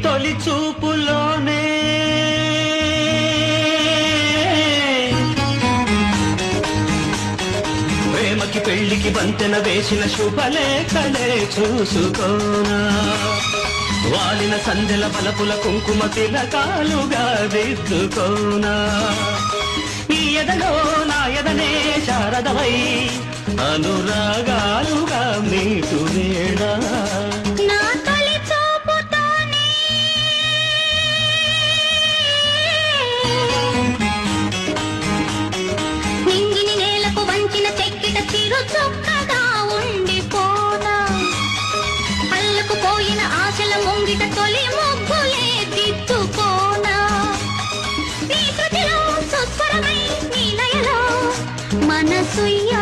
తొలి చూపులోనే ప్రేమకి పెళ్లికి వంతెన వేసిన శుభలేఖలే చూసుకోనా వాలిన సందెల బలపుల కుంకుమ తిలకాలుగా దిద్దుకోనా ఈ ఎదలో నా ఎదనే శారదవై అనురాగాలుగా మీకు వేడా ముంగిట తొలి ముగ్గులే దిద్దుకోనా నీ కృతిలో సుస్వరమై నీ లయలో మనసుయ్య